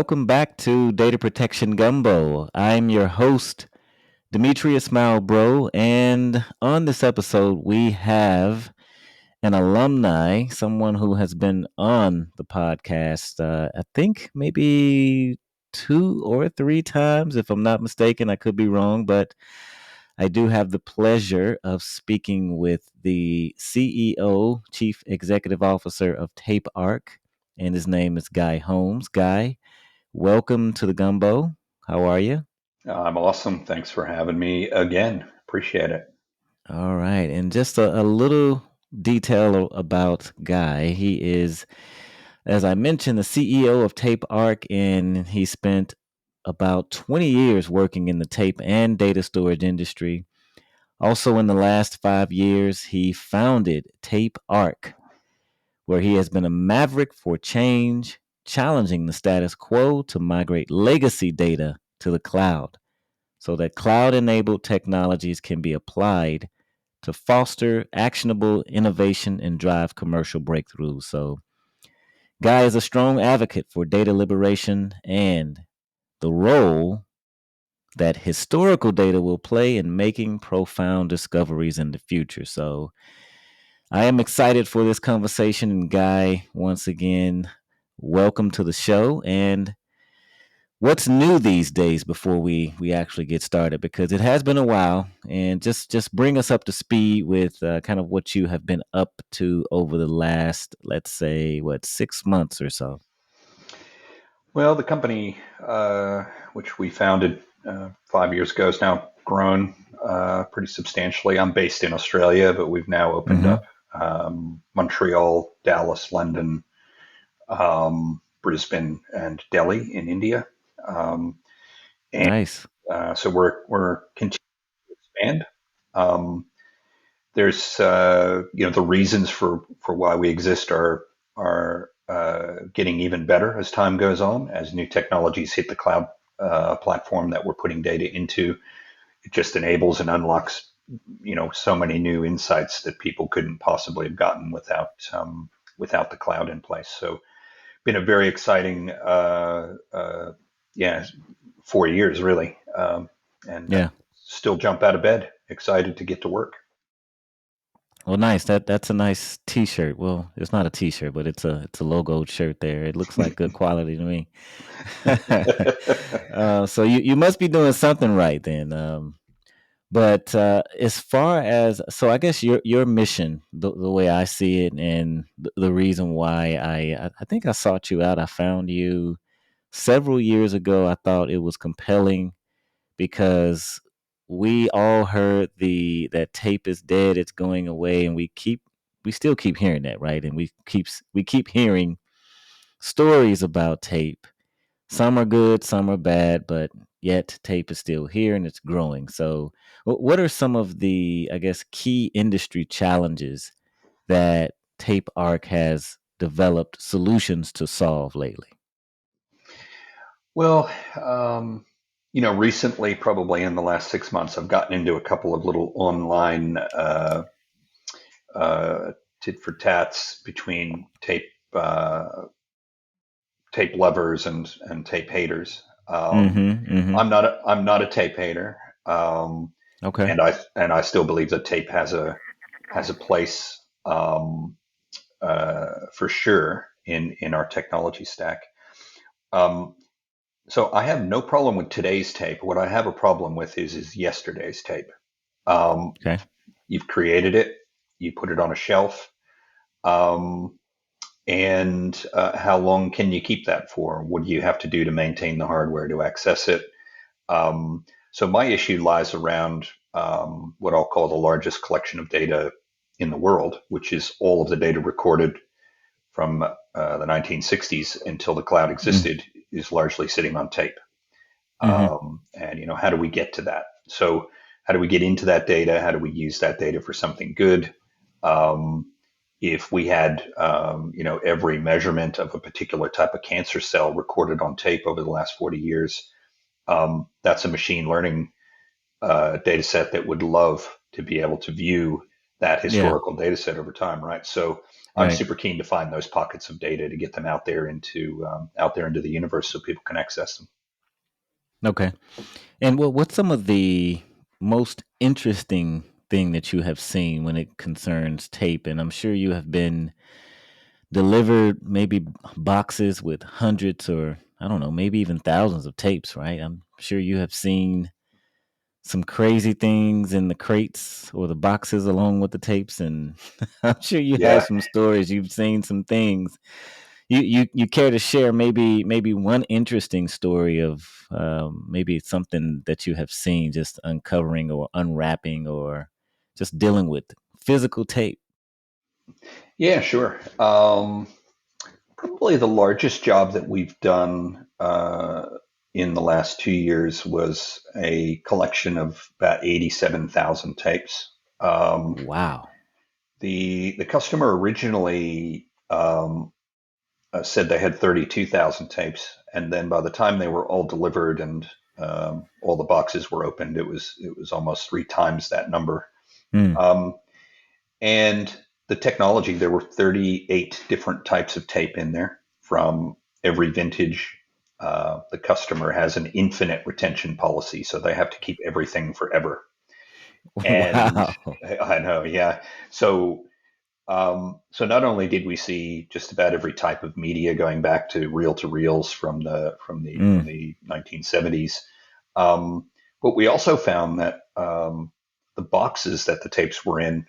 welcome back to Data Protection Gumbo. I'm your host, Demetrius Malbro, and on this episode, we have an alumni, someone who has been on the podcast, I think maybe two or three times, if I'm not mistaken. I could be wrong, but I do have the pleasure of speaking with the CEO, Chief Executive Officer of Tape Ark, and his name is Guy Holmes. Guy, welcome to the Gumbo. How are you? I'm awesome. Thanks for having me again. Appreciate it. All right. And just a little detail about Guy. He is, as I mentioned, the CEO of Tape Ark, and he spent about 20 years working in the tape and data storage industry. Also, in the last 5 years, he founded Tape Ark, where he has been a maverick for change, challenging the status quo to migrate legacy data to the cloud so that cloud enabled technologies can be applied to foster actionable innovation and drive commercial breakthroughs. So, Guy is a strong advocate for data liberation and the role that historical data will play in making profound discoveries in the future. So, I am excited for this conversation. And, Guy, once again, welcome to the show. And what's new these days before we actually get started, because it has been a while, and just bring us up to speed with kind of what you have been up to over the last, let's say, 6 months or so. Well, the company, which we founded 5 years ago, has now grown pretty substantially. I'm based in Australia, but we've now opened Mm-hmm. up Montreal, Dallas, London, Brisbane, and Delhi in India. Um, and Nice. so we're continuing to expand. Um, there's the reasons for why we exist are getting even better as time goes on, as new technologies hit the cloud platform that we're putting data into. It just enables and unlocks so many new insights that people couldn't possibly have gotten without the cloud in place. So been a very exciting yeah 4 years really, and Yeah. still jump out of bed excited to get to work. Well, nice. That's a nice T-shirt. Well, it's not a T-shirt, but it's a logoed shirt there. It looks like good quality to me. So you must be doing something right then. But as far as, so I guess your mission, the way I see it, and the reason why I think I sought you out, I found you several years ago. I thought it was compelling because we all heard the that tape is dead, it's going away, and we still keep hearing that, right? And we keep hearing stories about tape. Some are good, some are bad, but yet tape is still here and it's growing. So, what are some of the, I guess, key industry challenges that Tape Arc has developed solutions to solve lately? Well, recently, probably in the last 6 months, I've gotten into a couple of little online uh, tit for tats between uh, tape lovers and tape haters. Mm-hmm. Mm-hmm. I'm not a tape hater, Okay. and I still believe that tape has a place, for sure in our technology stack. Um, so I have no problem with today's tape. What I have a problem with is yesterday's tape. Um, Okay. you've created it, you put it on a shelf, um, and how long can you keep that for? What do you have to do to maintain the hardware to access it? So my issue lies around what I'll call the largest collection of data in the world, which is all of the data recorded from the 1960s until the cloud Mm-hmm. existed, is largely sitting on tape. Mm-hmm. And how do we get to that? So how do we get into that data? How do we use that data for something good? Um, if we had, every measurement of a particular type of cancer cell recorded on tape over the last 40 years, that's a machine learning data set that would love to be able to view that Yeah. historical data set over time, right? So I'm Right. super keen to find those pockets of data to get them out there into the universe so people can access them. Okay. And what's some of the most interesting thing that you have seen when it concerns tape? And I'm sure you have been delivered maybe boxes with hundreds or I don't know, maybe even thousands of tapes, right? I'm sure you have seen some crazy things in the crates or the boxes along with the tapes, and I'm sure you have Yeah, some stories. You've seen some things. You care to share maybe one interesting story of maybe something that you have seen just uncovering or unwrapping or just dealing with physical tape. yeah, sure. Probably the largest job that we've done in the last 2 years was a collection of about 87,000 tapes. Um, Wow. the customer originally said they had 32,000 tapes, and then by the time they were all delivered and all the boxes were opened, it was almost three times that number. Mm. Um, and the technology, there were 38 different types of tape in there from every vintage. The customer has an infinite retention policy, so they have to keep everything forever. And Wow. I know, yeah. So so not only did we see just about every type of media going back to reels from Mm. the 1970s, but we also found that the boxes that the tapes were in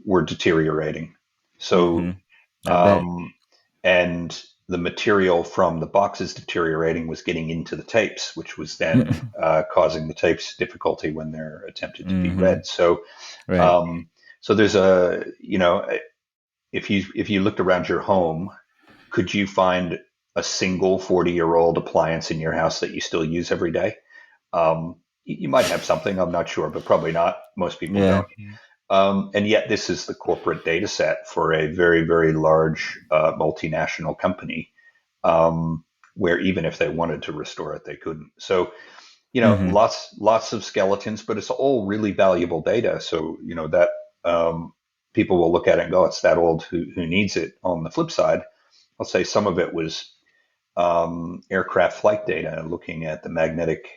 were deteriorating. So Mm-hmm. I bet. and the material from the boxes deteriorating was getting into the tapes, which was then causing the tapes difficulty when they're attempted to be Mm-hmm. read. So Right. um, so there's a if you looked around your home, could you find a single 40-year-old appliance in your house that you still use every day? You might have something, I'm not sure, but probably not. Most people Yeah. don't. And yet, this is the corporate data set for a very, very large multinational company, um, where even if they wanted to restore it, they couldn't. So, Mm-hmm. lots of skeletons, but it's all really valuable data. So, that um, people will look at it and go, "It's that old. Who needs it?" On the flip side, I'll say some of it was aircraft flight data, looking at the magnetic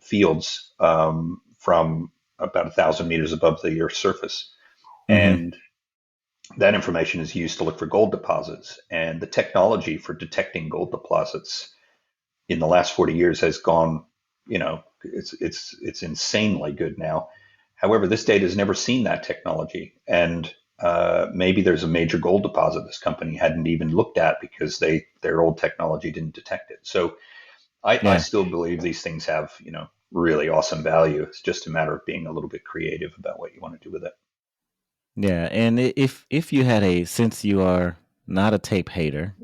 fields from about 1,000 meters above the Earth's surface. Mm-hmm. And that information is used to look for gold deposits. And the technology for detecting gold deposits in the last 40 years has gone, it's insanely good now. However, this data has never seen that technology. And maybe there's a major gold deposit this company hadn't even looked at because their old technology didn't detect it. So I Yeah. still believe these things have, really awesome value. It's just a matter of being a little bit creative about what you want to do with Yeah. And if you had since you are not a tape hater,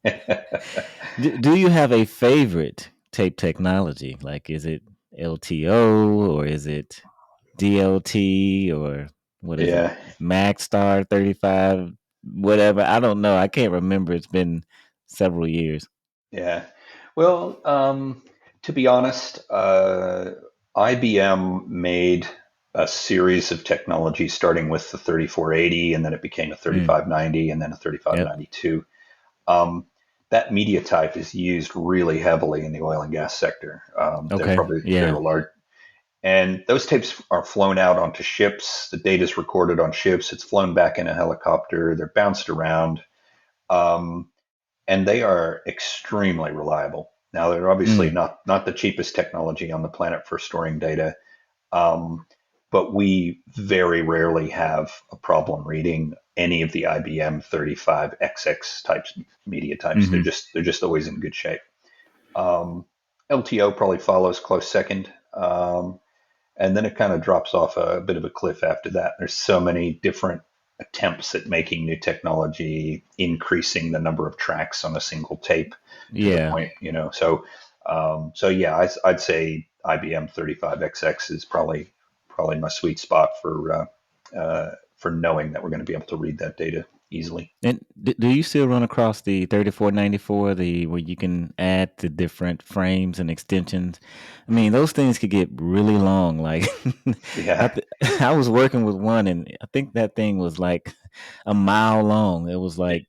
it. do you have a favorite tape technology? Like, is it LTO or is it DLT or what is it? Yeah, Magstar 35, whatever. I don't know. I can't remember. It's been several years. yeah. Well, to be honest, IBM made a series of technologies starting with the 3480, and then it became a Mm. 3590, and then a Yep. 3592. Um, that media type is used really heavily in the oil and gas sector. Okay. They're Yeah. a large, and those tapes are flown out onto ships. The data is recorded on ships. It's flown back in a helicopter. They're bounced around. Um, and they are extremely reliable. Now, they're obviously Mm. not the cheapest technology on the planet for storing data, um, but we very rarely have a problem reading any of the IBM 35XX types media types. Mm-hmm. They're just always in good shape. Um, LTO probably follows close second. And then it kind of drops off a bit of a cliff after that. There's so many different attempts at making new technology, increasing the number of tracks on a single tape to the Yeah. point, so yeah, I'd say IBM 35XX is probably my sweet spot for knowing that we're going to be able to read that data. easily. And do you still run across the 3494, the where you can add the different frames and extensions? I mean, those things could get really long. Like, Yeah, I was working with one, and I think that thing was like a mile long. It was like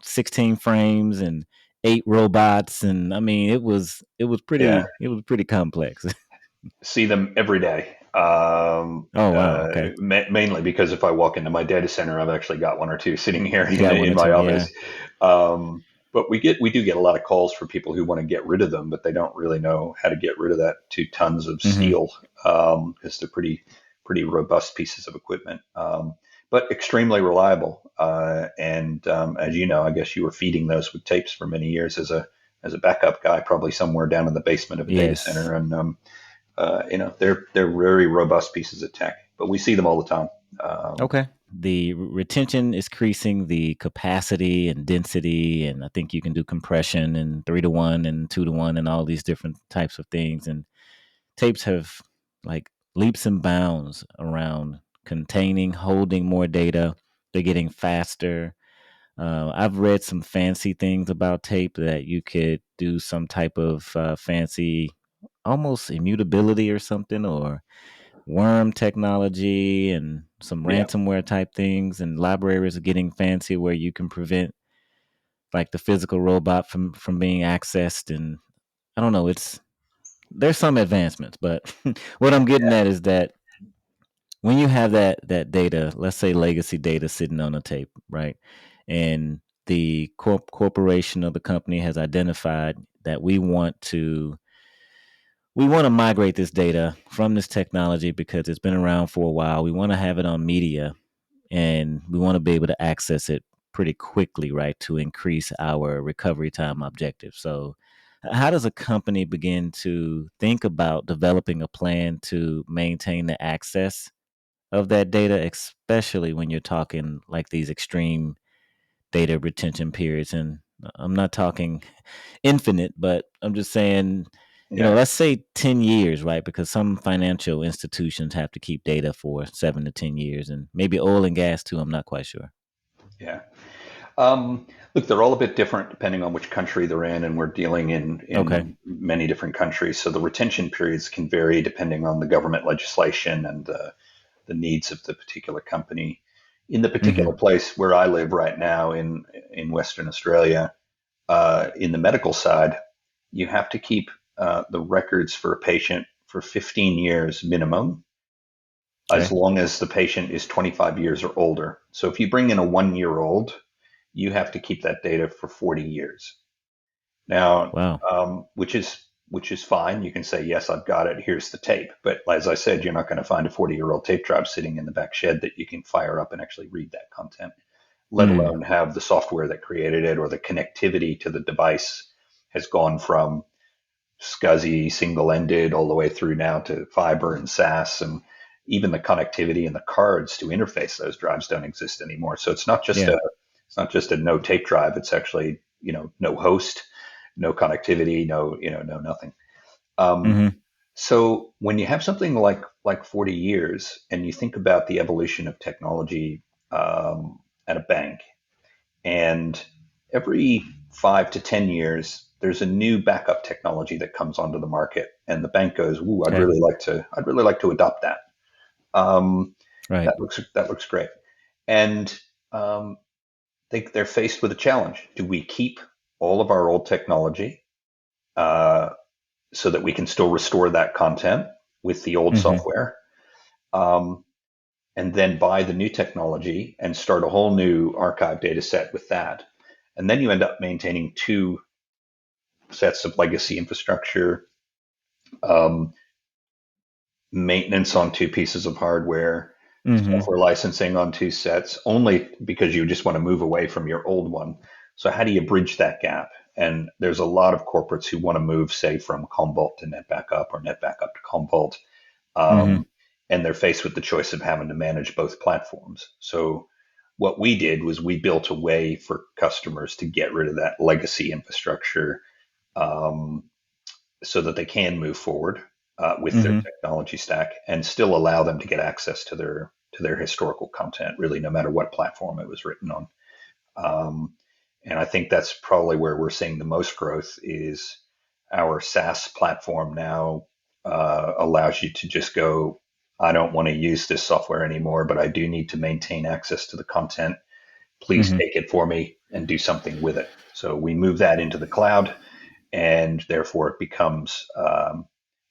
16 frames and 8 robots, and I mean, yeah. it was pretty complex. See them every day. Oh wow, okay, Mainly because if I walk into my data center, I've actually got one or two sitting here you in got one in or my two, yeah, office. But we do get a lot of calls for people who want to get rid of them, but they don't really know how to get rid of that 2 tons of hmm steel, because they're pretty robust pieces of equipment. But extremely reliable. And as you know, I guess you were feeding those with tapes for many years as a backup guy, probably somewhere down in the basement of a data yes. center. And they're very robust pieces of tech, but we see them all the time. Um, Okay. The retention is increasing the capacity and density, and I think you can do compression and 3 to 1 and 2 to 1 and all these different types of things. And tapes have like leaps and bounds around containing, holding more data. They're getting faster. I've read some fancy things about tape that you could do some type of fancy, almost immutability or something, or worm technology and some yeah, ransomware type things, and libraries are getting fancy where you can prevent like the physical robot from being accessed. And I don't know, it's there's some advancements, but what I'm getting at is that when you have that data, let's say legacy data sitting on a tape, right? And the corporation or the company has identified that we want to migrate this data from this technology because it's been around for a while. We want to have it on media, and we want to be able to access it pretty quickly, right, to increase our recovery time objective. So, how does a company begin to think about developing a plan to maintain the access of that data, especially when you're talking like these extreme data retention periods? And I'm not talking infinite, but I'm just saying, yeah, let's say 10 years, right? Because some financial institutions have to keep data for 7 to 10 years, and maybe oil and gas too. I'm not quite sure. yeah. Look, they're all a bit different depending on which country they're in, and we're dealing Okay. in many different countries. So the retention periods can vary depending on the government legislation and the needs of the particular company. In the particular Mm-hmm. place where I live right now in Western Australia, in the medical side, you have to keep the records for a patient for 15 years minimum, as Okay. long as the patient is 25 years or older. So if you bring in a 1 year old, you have to keep that data for 40 years. Now, Wow. which is fine. You can say, yes, I've got it. Here's the tape. But as I said, you're not going to find a 40-year-old tape drive sitting in the back shed that you can fire up and actually read that content, let Mm. alone have the software that created it or the connectivity to the device has gone from SCSI single ended all the way through now to fiber and SAS, and even the connectivity and the cards to interface those drives don't exist anymore. So Yeah. it's not just a no tape drive. It's actually, no host, no connectivity, no nothing. Um, Mm-hmm. so when you have something like 40 years and you think about the evolution of technology at a bank, and every 5 to 10 years, there's a new backup technology that comes onto the market, and the bank goes, "Ooh, Okay. I'd really like to adopt that. Um, Right. that looks great." And um, they're faced with a challenge: do we keep all of our old technology uh, so that we can still restore that content with the old Mm-hmm. software, um, and then buy the new technology and start a whole new archive data set with that? And then you end up maintaining two sets of legacy infrastructure, um, maintenance on two pieces of hardware, Mm-hmm. software licensing on two sets, only because you just want to move away from your old one. So how do you bridge that gap? And there's a lot of corporates who want to move, say, from Commvault to NetBackup or NetBackup to Commvault, Mm-hmm. um, and they're faced with the choice of having to manage both platforms. So what we did was we built a way for customers to get rid of that legacy infrastructure, um, so that they can move forward with their Mm-hmm. technology stack and still allow them to get access to to their historical content, really, no matter what platform it was written on. Um, and I think that's probably where we're seeing the most growth is our SaaS platform now allows you to just go, I don't want to use this software anymore, but I do need to maintain access to the content. Please Hmm. take it for me and do something with it. So we move that into the cloud, and therefore it becomes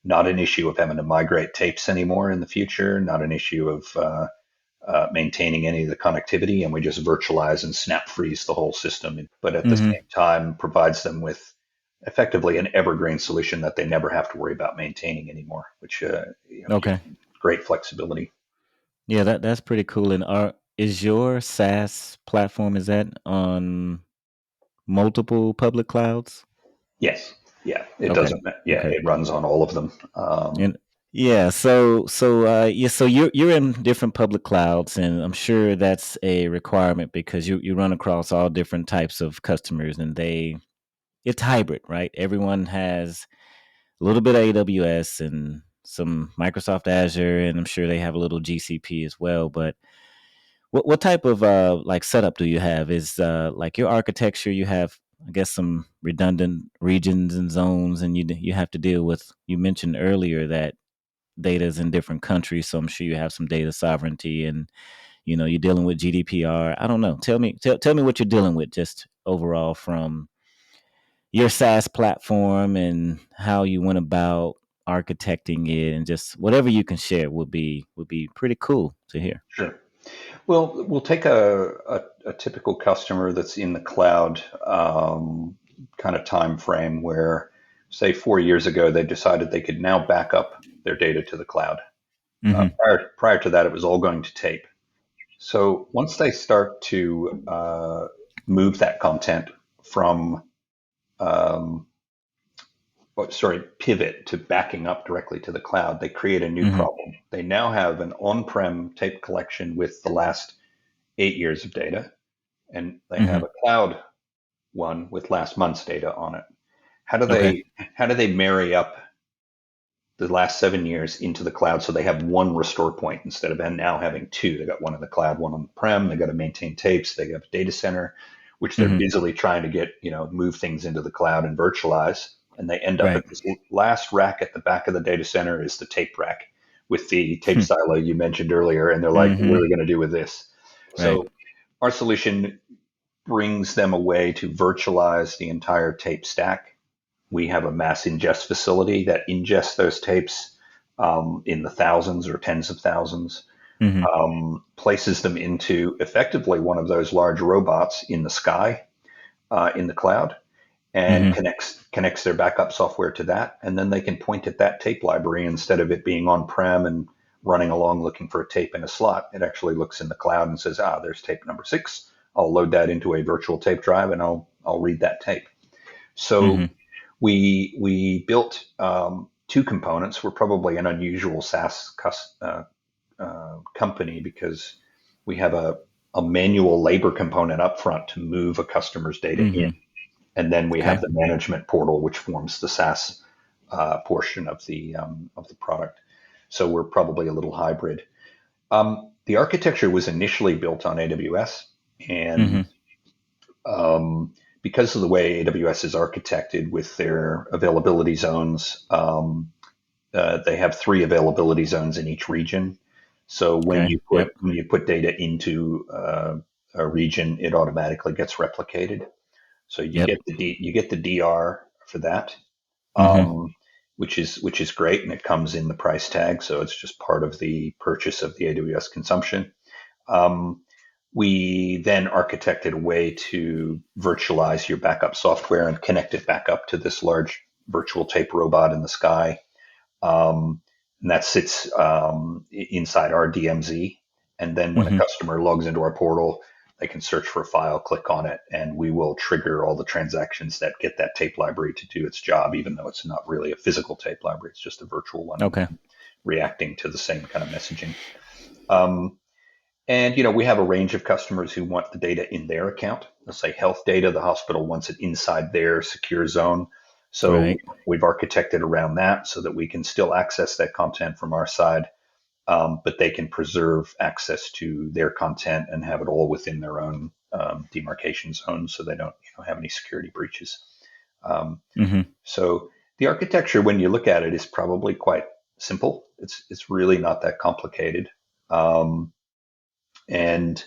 not an issue of having to migrate tapes anymore in the future, not an issue of maintaining any of the connectivity, and we just virtualize and snap freeze the whole system. But at the Hmm. same time, provides them with effectively an evergreen solution that they never have to worry about maintaining anymore, which gives Okay. them great flexibility. Yeah, that's pretty cool. And is your SaaS platform, is that on multiple public clouds? Yes, yeah, it Okay. doesn't. Yeah, Okay. it runs on all of them. And yeah, so you're in different public clouds, and I'm sure that's a requirement because you run across all different types of customers, and it's hybrid, right? Everyone has a little bit of AWS and some Microsoft Azure, and I'm sure they have a little GCP as well. But what type of like setup do you have? Is like your architecture? You have, I guess, some redundant regions and zones, and you have to deal with. You mentioned earlier that data is in different countries, so I'm sure you have some data sovereignty, and you're dealing with GDPR. I don't know. Tell me what you're dealing with, just overall from your SaaS platform and how you went about architecting it, and just whatever you can share would be pretty cool to hear. Sure. Well, we'll take a typical customer that's in the cloud kind of time frame where, say, 4 years ago, they decided they could now back up their data to the cloud. Hmm. Prior to that, it was all going to tape. So once they start to move that content from, um, pivot to backing up directly to the cloud, they create a new Hmm. problem. They now have an on-prem tape collection with the last 8 years of data, and they Hmm. have a cloud one with last month's data on it. How do Okay. they marry up the last 7 years into the cloud so they have one restore point instead of now having two? They got one in the cloud, one on the prem. They got to maintain tapes. They have a data center, which they're Hmm. busily trying to get, move things into the cloud and virtualize. And they end up Right. at this last rack at the back of the data center is the tape rack with the tape Hmm. silo you mentioned earlier. And they're like, what are Hmm. we going to do with this? Right. So our solution brings them a way to virtualize the entire tape stack. We have a mass ingest facility that ingests those tapes in the thousands or tens of thousands, Hmm. places them into effectively one of those large robots in the sky, in the cloud, and Hmm. connects their backup software to that, and then they can point at that tape library instead of it being on prem and running along looking for a tape in a slot. It actually looks in the cloud and says, there's tape number 6. I'll load that into a virtual tape drive and I'll read that tape. So Hmm. we built two components. We're probably an unusual SaaS company because we have a manual labor component up front to move a customer's data in, Hmm. and then we Okay. have the management portal, which forms the SaaS portion of the product. So we're probably a little hybrid. The architecture was initially built on AWS, and Hmm. because of the way AWS is architected with their availability zones, they have 3 availability zones in each region. So Okay. Yep. when you put data into a region, it automatically gets replicated. So Yep. you get the DR for that, Hmm. um, which is great, and it comes in the price tag. So it's just part of the purchase of the AWS consumption. Um, we then architected a way to virtualize your backup software and connect it back up to this large virtual tape robot in the sky. And that sits inside our DMZ. And then when a Hmm. customer logs into our portal, they can search for a file, click on it, and we will trigger all the transactions that get that tape library to do its job, even though it's not really a physical tape library. It's just a virtual one Okay. reacting to the same kind of messaging. Um, and we have a range of customers who want the data in their account. Let's say health data, the hospital wants it inside their secure zone. So Right. we've architected around that so that we can still access that content from our side, but they can preserve access to their content and have it all within their own demarcation zones, so they don't have any security breaches. Um, Hmm. so the architecture, when you look at it, is probably quite simple. It's really not that complicated. Um, and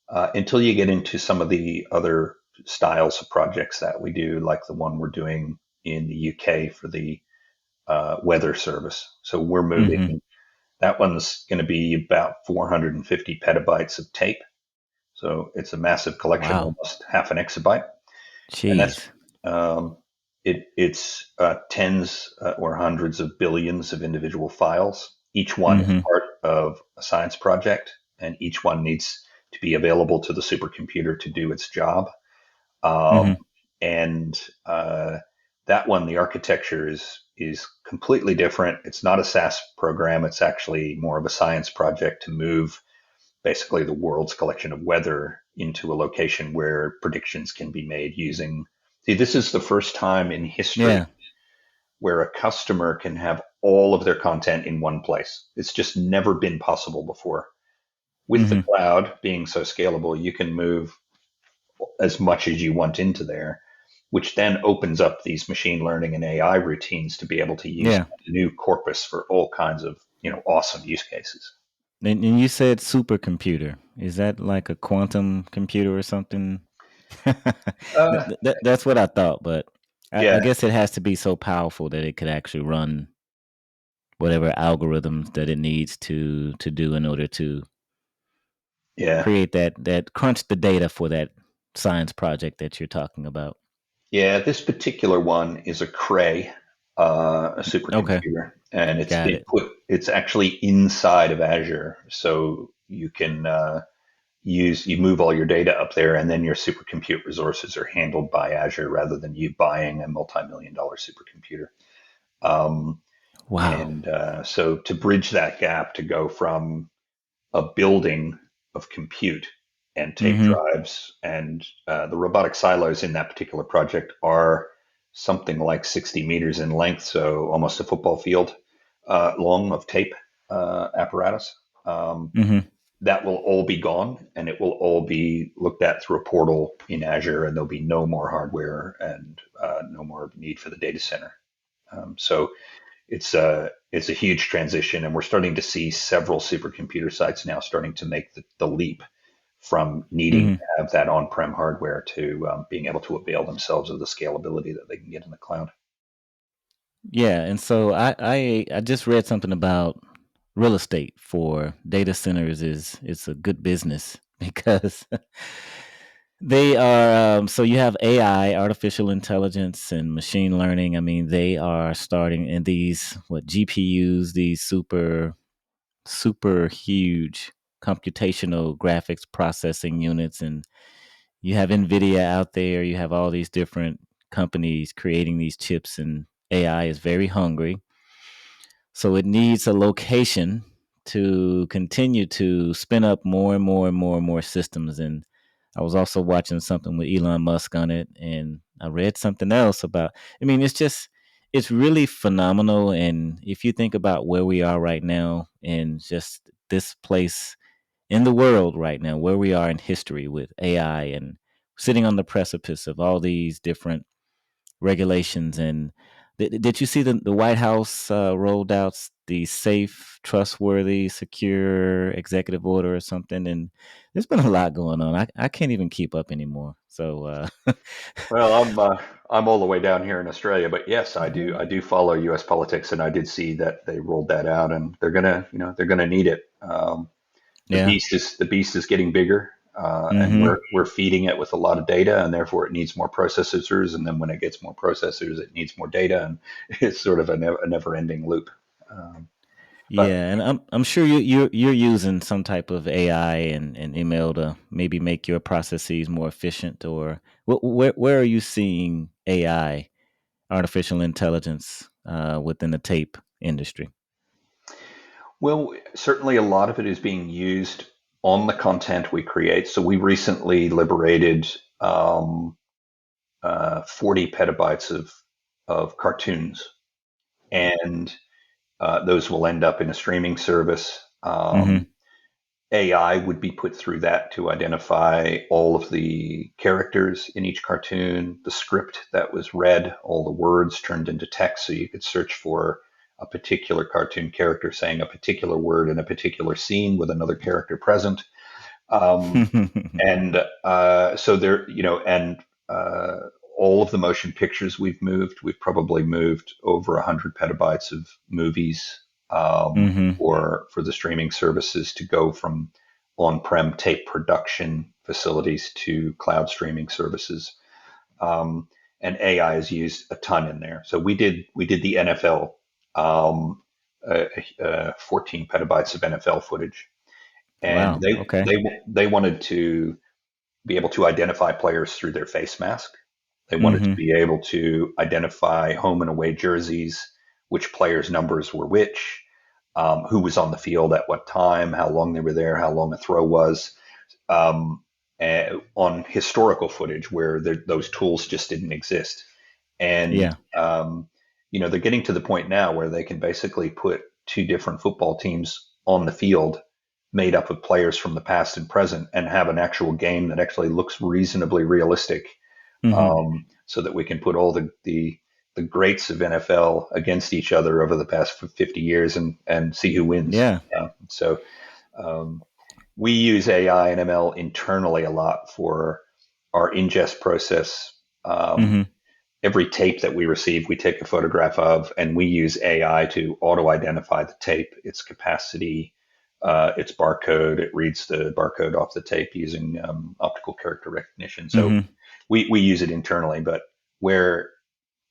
until you get into some of the other styles of projects that we do, like the one we're doing in the UK for the weather service. So we're Hmm. moving, that one's going to be about 450 petabytes of tape. So it's a massive collection, Wow. almost half an exabyte. And that's, Jeez. um, it's tens or hundreds of billions of individual files. Each one is Hmm. part of a science project, and each one needs to be available to the supercomputer to do its job. Um, Hmm. and that one, the architecture is completely different. It's not a SAS program. It's actually more of a science project to move basically the world's collection of weather into a location where predictions can be made using. See, this is the first time in history Yeah. where a customer can have all of their content in one place. It's just never been possible before. With the Hmm. cloud being so scalable, you can move as much as you want into there, which then opens up these machine learning and AI routines to be able to use Yeah. a new corpus for all kinds of awesome use cases. And you said supercomputer. Is that like a quantum computer or something? Uh, That's what I thought, but I yeah, guess it has to be so powerful that it could actually run whatever algorithms that it needs to do in order to yeah, create that crunch the data for that science project that you're talking about. yeah. This particular one is a Cray, a Okay, supercomputer, and it's got been it. put. It's actually inside of Azure, so you can you move all your data up there, and then your supercompute resources are handled by Azure rather than you buying a multi-million-dollar supercomputer. Um, Wow. and so to bridge that gap, to go from a building of compute and tape Mhm. drives, and the robotic silos in that particular project are something like 60 meters in length, so almost a football field long of tape apparatus. Mhm. That will all be gone, and it will all be looked at through a portal in Azure, and there'll be no more hardware and no more need for the data center. So it's a huge transition, and we're starting to see several supercomputer sites now starting to make the leap from needing Mhm. to have that on-prem hardware to being able to avail themselves of the scalability that they can get in the cloud. Yeah, and so I just read something about real estate for data centers is it's a good business because they are so you have AI, artificial intelligence and machine learning. I mean, they are starting in these what GPUs, these super huge computational graphics processing units, and you have Nvidia out there, you have all these different companies creating these chips, and AI is very hungry, so it needs a location to continue to spin up more and more and more and more systems. And I was also watching something with Elon Musk on it, and I read something else about. I mean, it's really phenomenal. And if you think about where we are right now, and just this place in the world right now, where we are in history with AI, and sitting on the precipice of all these different regulations. And did you see the White House rolled out the safe, trustworthy, secure executive order or something? And there's been a lot going on. I can't even keep up anymore. So Well, I'm all the way down here in Australia, but yes, I do follow U.S. politics, and I did see that they rolled that out, and they're gonna need it. The yeah. beast is getting bigger, and Hmm. we're feeding it with a lot of data, and therefore it needs more processors, and then when it gets more processors, it needs more data, and it's sort of a never ending loop. Um, but Yeah, and I'm sure you're using some type of AI and ML to maybe make your processes more efficient. Or where are you seeing AI, artificial intelligence, within the tape industry? well, certainly a lot of it is being used on the content we create. So we recently liberated 40 petabytes of cartoons, and those will end up in a streaming service. Mm-hmm. Um, AI would be put through that to identify all of the characters in each cartoon, the script that was read, all the words turned into text so you could search for a particular cartoon character saying a particular word in a particular scene with another character present. Um, and so there, and uh, all of the motion pictures we've probably moved over 100 petabytes of movies Mm-hmm. for the streaming services to go from on-prem tape production facilities to cloud streaming services. Um, and AI is used a ton in there. So we did the NFL, um, 14 petabytes of NFL footage, and Wow. Okay. they wanted to be able to identify players through their face mask. They wanted to Mm-hmm. be able to identify home and away jerseys, which players' numbers were which, who was on the field at what time, how long they were there, how long a throw was, um, on historical footage where those tools just didn't exist. And Yeah. they're getting to the point now where they can basically put two different football teams on the field made up of players from the past and present and have an actual game that actually looks reasonably realistic, Mm-hmm. so that we can put all the greats of NFL against each other over the past 50 years and see who wins. Yeah. So um, we use AI and ML internally a lot for our ingest process. Mm-hmm. Every tape that we receive, we take a photograph of, and we use AI to auto identify the tape, its capacity, its barcode. It reads the barcode off the tape using optical character recognition. So Mm-hmm. we use it internally, but where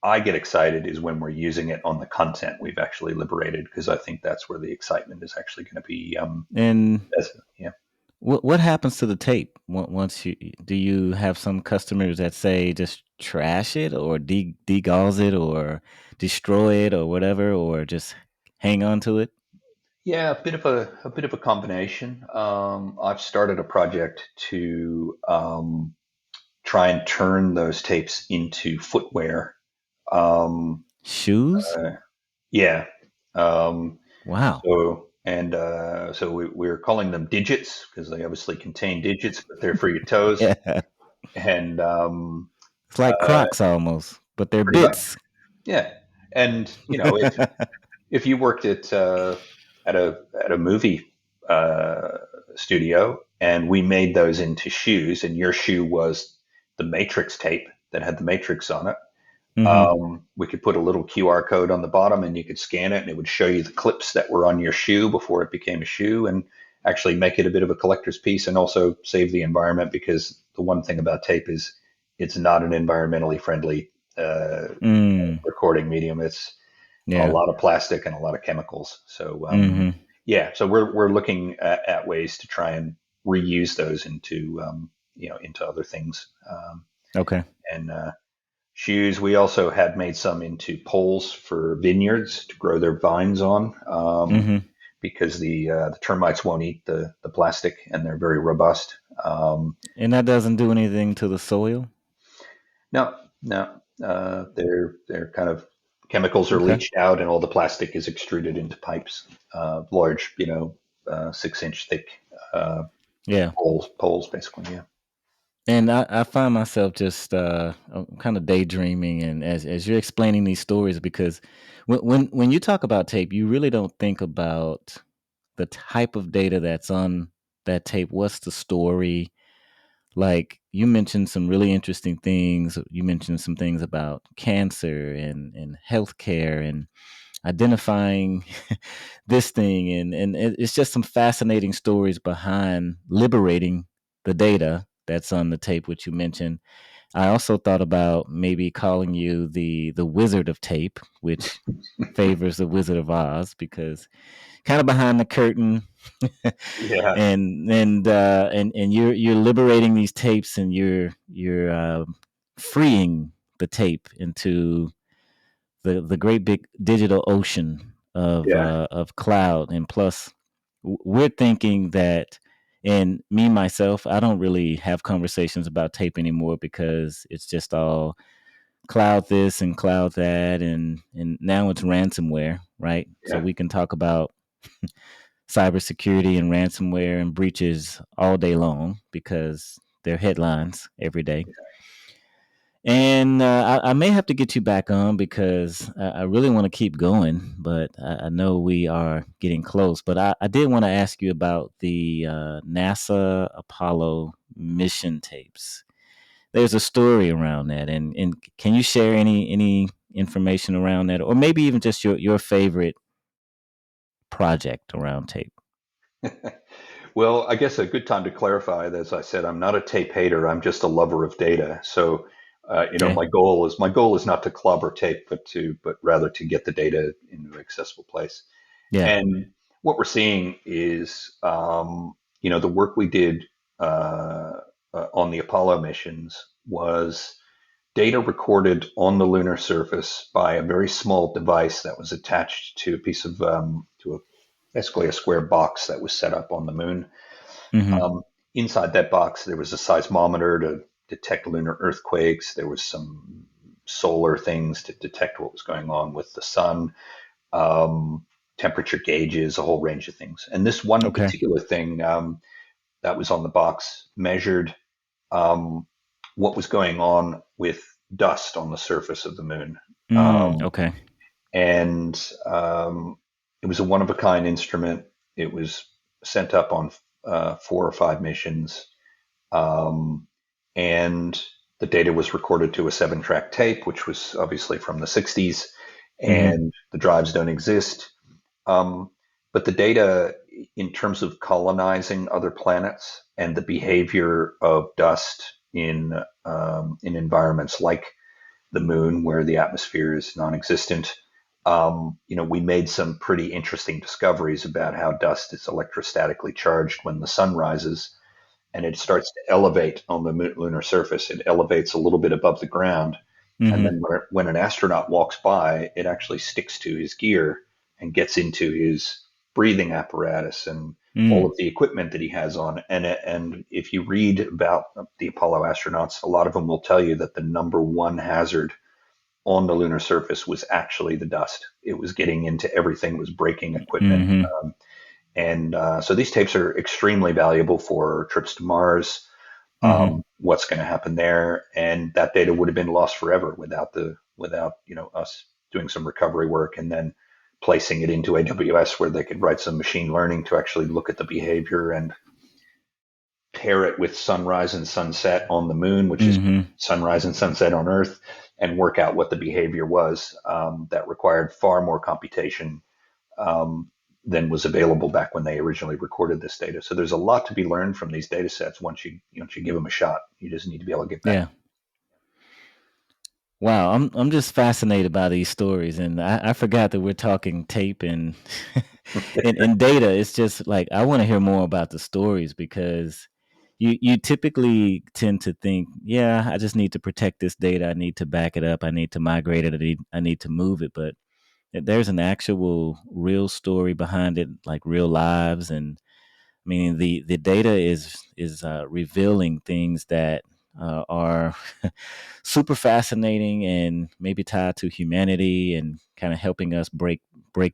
I get excited is when we're using it on the content we've actually liberated, because I think that's where the excitement is actually going to be. And Yeah. what happens to the tape once you do you have some customers that say just trash it or degauss it or destroy it or whatever or just hang on to it? Yeah, a bit of a combination. I've started a project to try and turn those tapes into footwear. Um, Shoes? uh, yeah. Um, Wow. so we're calling them digits because they obviously contain digits, but they're for your toes. Yeah. And It's like uh, Crocs almost, but they're pretty much, bits. yeah. And if you worked at a movie studio and we made those into shoes, and your shoe was the Matrix tape that had the Matrix on it, Mhm. we could put a little QR code on the bottom and you could scan it and it would show you the clips that were on your shoe before it became a shoe, and actually make it a bit of a collector's piece and also save the environment, because the one thing about tape is it's not an environmentally friendly uh, Mm. recording medium. It's a Yeah. lot of plastic and a lot of chemicals. So Mhm. yeah, so we're looking at ways to try and reuse those into other things. Okay. And shoes, we also had made some into poles for vineyards to grow their vines on, Mhm. because the termites won't eat the plastic and they're very robust. And that doesn't do anything to the soil? No, no, they're kind of chemicals are Okay. leached out, and all the plastic is extruded into pipes, large, 6-inch thick uh, Yeah. poles, basically. Yeah, And I find myself just kind of daydreaming, and as you're explaining these stories, because when you talk about tape, you really don't think about the type of data that's on that tape. What's the story? Like you mentioned some really interesting things. You mentioned some things about cancer and healthcare and identifying this thing, and it's just some fascinating stories behind liberating the data that's on the tape, which you mentioned. I also thought about maybe calling you the Wizard of Tape, which favors the Wizard of Oz because kind of behind the curtain, yeah, and you're liberating these tapes, and you're freeing the tape into the great big digital ocean yeah, of cloud. And plus we're thinking that, and me myself, I don't really have conversations about tape anymore because it's just all cloud this and cloud that, and now it's ransomware, right? So yeah, we can talk about cybersecurity and ransomware and breaches all day long because they're headlines every day. And I may have to get you back on because I really want to keep going, but I know we are getting close. But I did want to ask you about the NASA Apollo mission tapes. There's a story around that, and can you share any information around that, or maybe even just your favorite project around tape? Well, I guess a good time to clarify that, as I said, I'm not a tape hater. I'm just a lover of data. So, Okay. my goal is not to clobber tape, but rather to get the data into an accessible place. Yeah. And what we're seeing is, the work we did on the Apollo missions was data recorded on the lunar surface by a very small device that was attached to a piece of basically a square box that was set up on the moon. Mm-hmm. Um, Inside that box, there was a seismometer to detect lunar earthquakes. There was some solar things to detect what was going on with the sun, um, temperature gauges, a whole range of things. And this one Okay. particular thing that was on the box measured um, what was going on with dust on the surface of the moon. Um, Okay. and It was a one of a kind instrument. It was sent up on 4 or 5 missions, um, and the data was recorded to a 7 track tape, which was obviously from the 60s, Mm-hmm. and the drives don't exist. Um, but the data, in terms of colonizing other planets and the behavior of dust in environments like the moon, where the atmosphere is non-existent, we made some pretty interesting discoveries about how dust is electrostatically charged when the sun rises, and it starts to elevate on the lunar surface. It elevates a little bit above the ground, and Mm-hmm. then when an astronaut walks by, it actually sticks to his gear and gets into his breathing apparatus and all Mm. of the equipment that he has on. And if you read about the Apollo astronauts, a lot of them will tell you that the number one hazard on the lunar surface was actually the dust. It was getting into everything, it was breaking equipment. Mm-hmm. So these tapes are extremely valuable for trips to Mars, Mm-hmm. what's going to happen there, and that data would have been lost forever without us doing some recovery work and then placing it into AWS, where they could write some machine learning to actually look at the behavior and pair it with sunrise and sunset on the moon, which is Mm-hmm. sunrise and sunset on Earth, and work out what the behavior was. That required far more computation um, than was available back when they originally recorded this data. So there's a lot to be learned from these data sets once you give them a shot. You just need to be able to get back. Yeah. Wow, I'm just fascinated by these stories, and I forgot that we're talking tape and and data. It's just like I want to hear more about the stories because you typically tend to think, yeah, I just need to protect this data. I need to back it up. I need to migrate it. I need to move it. But there's an actual real story behind it, like real lives, and meaning the data is revealing things that are super fascinating and maybe tied to humanity and kind of helping us break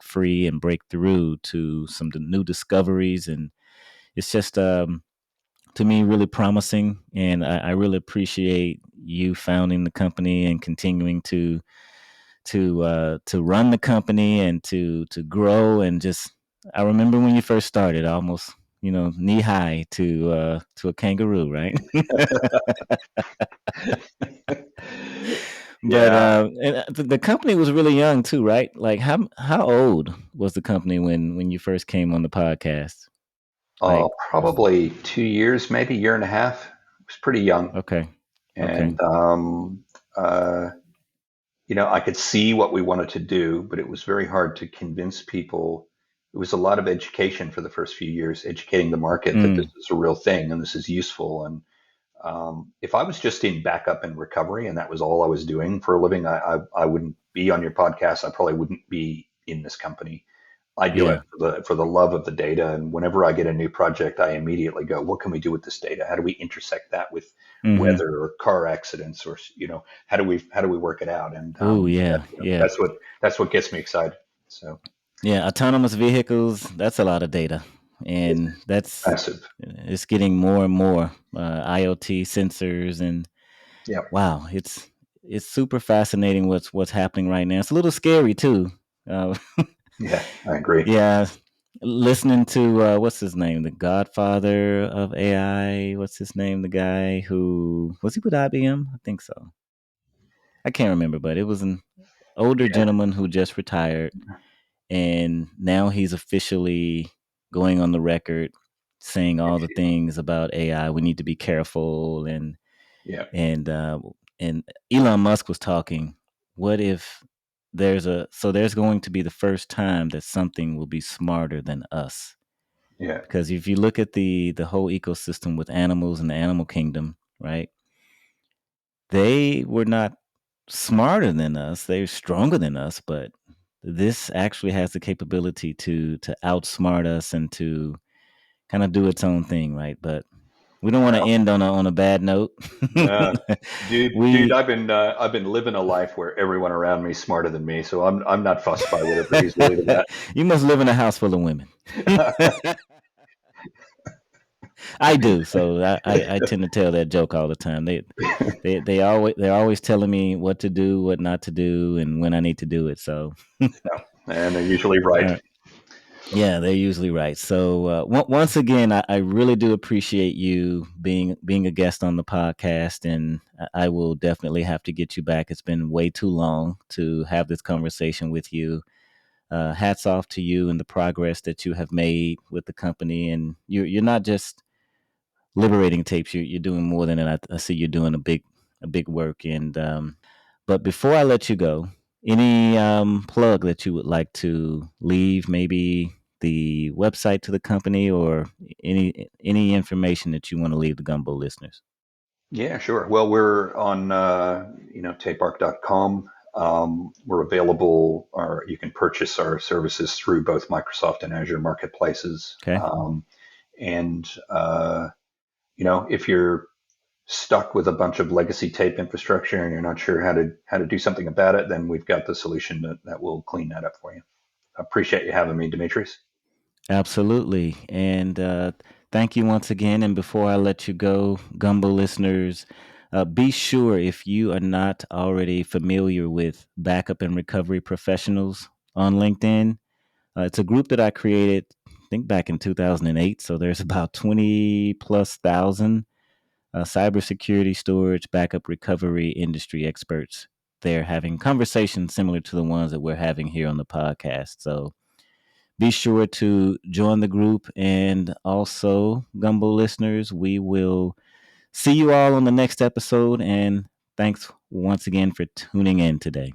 free and break through to some new discoveries. And it's just to me really promising, and I really appreciate you founding the company and continuing to run the company and to grow. And just I remember when you first started, almost knee high to a kangaroo, right? But Yeah. and the company was really young too, right? Like how old was the company when you first came on the podcast? Like Probably 2 years, maybe year and a half. It was pretty young. okay, okay, And uh, I could see what we wanted to do, but it was very hard to convince people. It was a lot of education for the first few years, educating the market that this mm, is a real thing and this is useful. And if I was just in backup and recovery and that was all I was doing for a living, I wouldn't be on your podcast. I probably wouldn't be in this company. I do it yeah, for the love of the data. And whenever I get a new project, I immediately go, what can we do with this data? How do we intersect that with mm-hmm. weather or car accidents, or how do we work it out? And Oh yeah, that, yeah. that's what gets me excited. So Yeah, autonomous vehicles, that's a lot of data. It's And that's massive. it's getting more and more IoT sensors and Yeah, wow, it's super fascinating what's happening right now. It's a little scary too. Uh, yeah, I agree. yeah, listening to what's his name, the Godfather of AI. What's his name? The guy who was he with IBM? I think so. I can't remember, but it was an older Yeah, gentleman who just retired, and now he's officially going on the record saying all the things about AI. We need to be careful, yeah, and uh, and Elon Musk was talking. What if there's going to be the first time that something will be smarter than us? yeah, Because if you look at the whole ecosystem with animals in the animal kingdom, right? They were not smarter than us. They're stronger than us, but this actually has the capability to outsmart us and to kind of do its own thing, right? But we don't want to well, end on a bad note. no, dude, we I've been living a life where everyone around me is smarter than me, so I'm not fussed by whatever he's really good you must live in a house full of women. at. I do, so I tend to tell that joke all the time. They're always telling me what to do, what not to do, and when I need to do it. So And they're usually right. uh, yeah, they're usually right. So once again, I really do appreciate you being a guest on the podcast, and I will definitely have to get you back. It's been way too long to have this conversation with you. Hats off to you and the progress that you have made with the company, and you're not just liberating tapes. You're doing more than that. I see you're doing a big work. And but before I let you go, any plug that you would like to leave? Maybe the website to the company or any information that you want to leave the Gumbo listeners. Yeah, sure. Well, we're on tapeark.com. We're available, or you can purchase our services through both Microsoft and Azure marketplaces. Okay, And if you're stuck with a bunch of legacy tape infrastructure and you're not sure how to do something about it, then we've got the solution that will clean that up for you. I appreciate you having me, Demetrius. absolutely. And thank you once again. And before I let you go, Gumbo listeners, be sure if you are not already familiar with backup and recovery professionals on LinkedIn. It's a group that I created, I think back in 2008. So there's about 20 plus thousand cybersecurity, storage, backup, recovery industry experts. They're having conversations similar to the ones that we're having here on the podcast. So be sure to join the group. And also, Gumbo listeners, we will see you all on the next episode. And thanks once again for tuning in today.